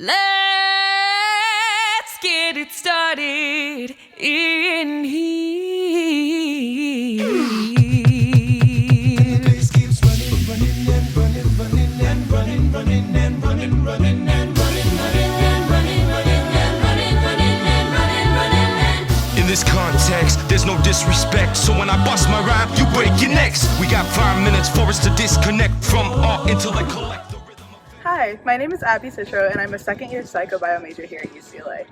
Let's get it started in here. And the bass keeps running, running and running, running and running, running and running, running and running, running and running, running and running, running and running, running and. In this context, there's no disrespect. So when I bust my rhyme, you break your necks. We got 5 minutes for us to disconnect from our intellect. Hi, my name is Abby Citro, and I'm a second-year psychobio major here at UCLA.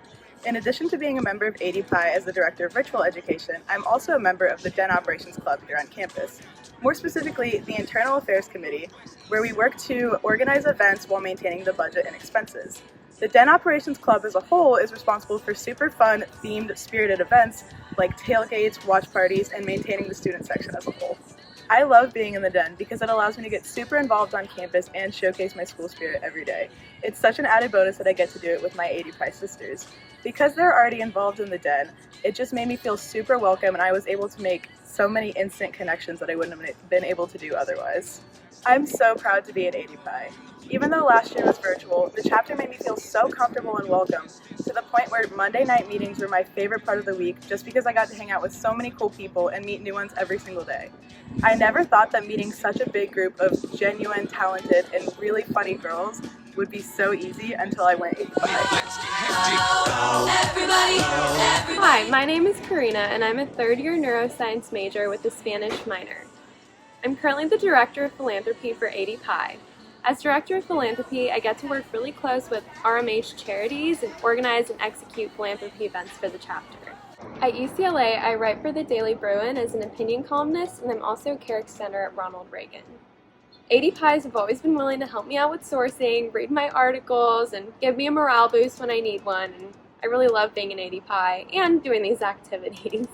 In addition to being a member of ADPi as the Director of Virtual Education, I'm also a member of the Den Operations Club here on campus. More specifically, the Internal Affairs Committee, where we work to organize events while maintaining the budget and expenses. The Den Operations Club as a whole is responsible for super fun, themed, spirited events like tailgates, watch parties, and maintaining the student section as a whole. I love being in the Den because it allows me to get super involved on campus and showcase my school spirit every day. It's such an added bonus that I get to do it with my ADPi sisters. Because they're already involved in the Den, it just made me feel super welcome, and I was able to make so many instant connections that I wouldn't have been able to do otherwise. I'm so proud to be at ADPi. Even though last year was virtual, the chapter made me feel so comfortable and welcome, to the point where Monday night meetings were my favorite part of the week just because I got to hang out with so many cool people and meet new ones every single day. I never thought that meeting such a big group of genuine, talented, and really funny girls would be so easy until I went ADPi. Hi, my name is Karina, and I'm a third-year neuroscience major with a Spanish minor. I'm currently the Director of Philanthropy for ADPi. As Director of Philanthropy, I get to work really close with RMH charities and organize and execute philanthropy events for the chapter. At UCLA, I write for the Daily Bruin as an opinion columnist, and I'm also a care extender at Ronald Reagan. ADPis have always been willing to help me out with sourcing, read my articles, and give me a morale boost when I need one, and I really love being an ADPi and doing these activities.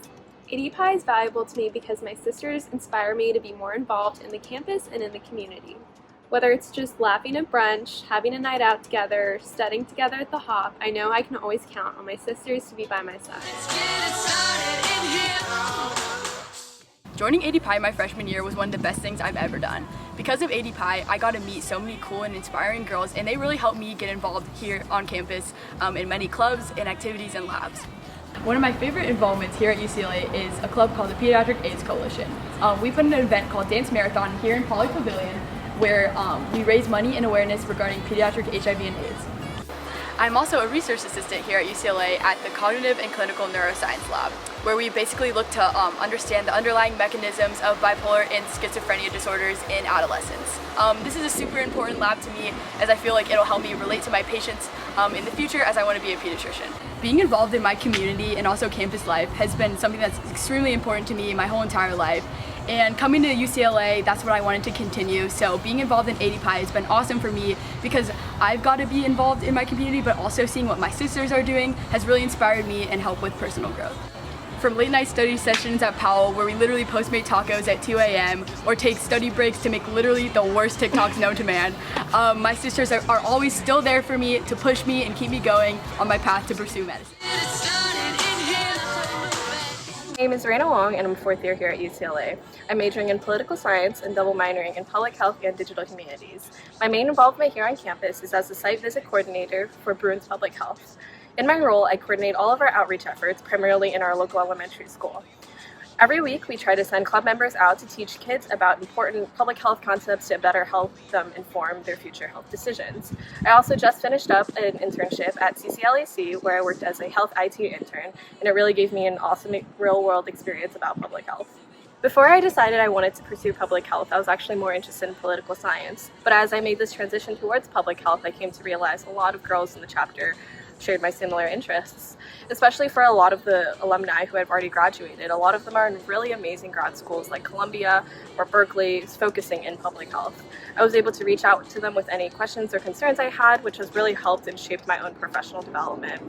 ADPi is valuable to me because my sisters inspire me to be more involved in the campus and in the community. Whether it's just laughing at brunch, having a night out together, studying together at the Hop, I know I can always count on my sisters to be by my side. Joining ADPi my freshman year was one of the best things I've ever done. Because of ADPi, I got to meet so many cool and inspiring girls, and they really helped me get involved here on campus in many clubs and activities and labs. One of my favorite involvements here at UCLA is a club called the Pediatric AIDS Coalition. We put an event called Dance Marathon here in Poly Pavilion where we raise money and awareness regarding pediatric HIV and AIDS. I'm also a research assistant here at UCLA at the Cognitive and Clinical Neuroscience Lab, where we basically look to understand the underlying mechanisms of bipolar and schizophrenia disorders in adolescents. This is a super important lab to me, as I feel like it'll help me relate to my patients in the future, as I want to be a pediatrician. Being involved in my community and also campus life has been something that's extremely important to me my whole entire life. And coming to UCLA, that's what I wanted to continue. So being involved in ADPi has been awesome for me because I've got to be involved in my community, but also seeing what my sisters are doing has really inspired me and helped with personal growth. From late night study sessions at Powell, where we literally Postmate tacos at 2 a.m. or take study breaks to make literally the worst TikToks known to man, my sisters are always still there for me to push me and keep me going on my path to pursue medicine. My name is Raina Wong, and I'm a fourth year here at UCLA. I'm majoring in political science and double minoring in public health and digital humanities. My main involvement here on campus is as the site visit coordinator for Bruins Public Health. In my role, I coordinate all of our outreach efforts, primarily in our local elementary school. Every week, we try to send club members out to teach kids about important public health concepts to better help them inform their future health decisions. I also just finished up an internship at CCLAC, where I worked as a health IT intern, and it really gave me an awesome real-world experience about public health. Before I decided I wanted to pursue public health, I was actually more interested in political science. But as I made this transition towards public health, I came to realize a lot of girls in the chapter shared my similar interests, especially for a lot of the alumni who have already graduated. A lot of them are in really amazing grad schools like Columbia or Berkeley, focusing in public health. I was able to reach out to them with any questions or concerns I had, which has really helped and shaped my own professional development.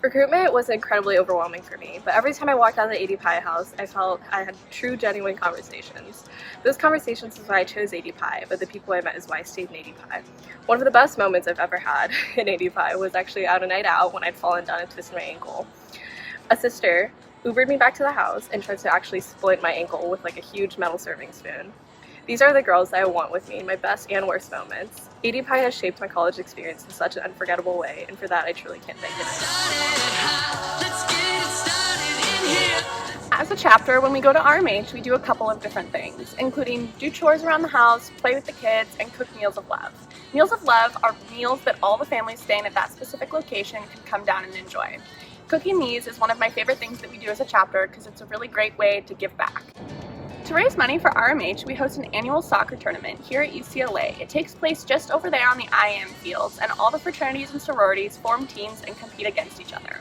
Recruitment was incredibly overwhelming for me, but every time I walked out of the ADPi house, I felt I had true, genuine conversations. Those conversations is why I chose ADPi, but the people I met is why I stayed in ADPi. One of the best moments I've ever had in ADPi was actually out a night out when I'd fallen down and twisted my ankle. A sister Ubered me back to the house and tried to actually split my ankle with like a huge metal serving spoon. These are the girls that I want with me in my best and worst moments. ADPi has shaped my college experience in such an unforgettable way, and for that I truly can't thank it enough. As a chapter, when we go to RMH, we do a couple of different things, including do chores around the house, play with the kids, and cook meals of love. Meals of love are meals that all the families staying at that specific location can come down and enjoy. Cooking these is one of my favorite things that we do as a chapter because it's a really great way to give back. To raise money for RMH, we host an annual soccer tournament here at UCLA. It takes place just over there on the IM fields, and all the fraternities and sororities form teams and compete against each other.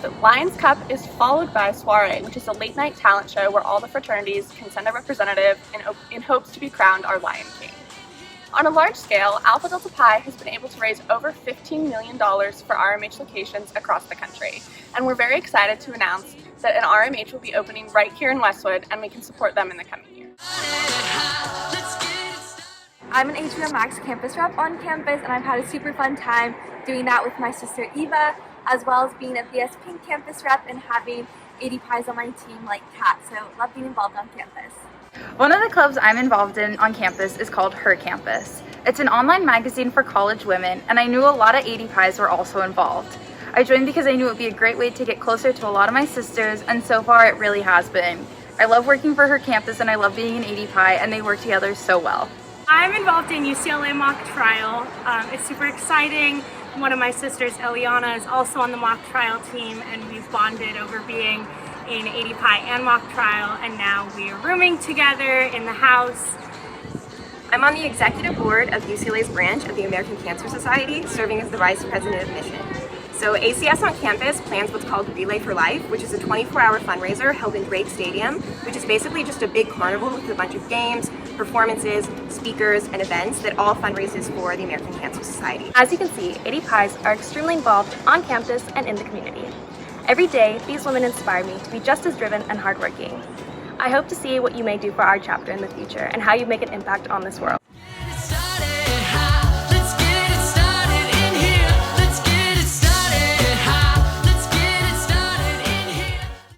The Lions Cup is followed by Soiree, which is a late-night talent show where all the fraternities can send a representative in hopes to be crowned our Lion King. On a large scale, Alpha Delta Pi has been able to raise over $15 million for RMH locations across the country, and we're very excited to announce that an RMH will be opening right here in Westwood, and we can support them in the coming year. I'm an HBO Max campus rep on campus, and I've had a super fun time doing that with my sister Eva, as well as being a VSP campus rep and having ADPis on my team like Kat, so love being involved on campus. One of the clubs I'm involved in on campus is called Her Campus. It's an online magazine for college women, and I knew a lot of ADPis were also involved. I joined because I knew it would be a great way to get closer to a lot of my sisters, and so far it really has been. I love working for Her Campus and I love being an ADPi, and they work together so well. I'm involved in UCLA mock trial. It's super exciting. One of my sisters, Eliana, is also on the mock trial team, and we've bonded over being in ADPi and mock trial, and now we are rooming together in the house. I'm on the executive board of UCLA's branch of the American Cancer Society, serving as the vice president of mission. So ACS on campus plans what's called Relay for Life, which is a 24-hour fundraiser held in Drake Stadium, which is basically just a big carnival with a bunch of games, performances, speakers, and events that all fundraises for the American Cancer Society. As you can see, ADPis are extremely involved on campus and in the community. Every day, these women inspire me to be just as driven and hardworking. I hope to see what you may do for our chapter in the future and how you make an impact on this world.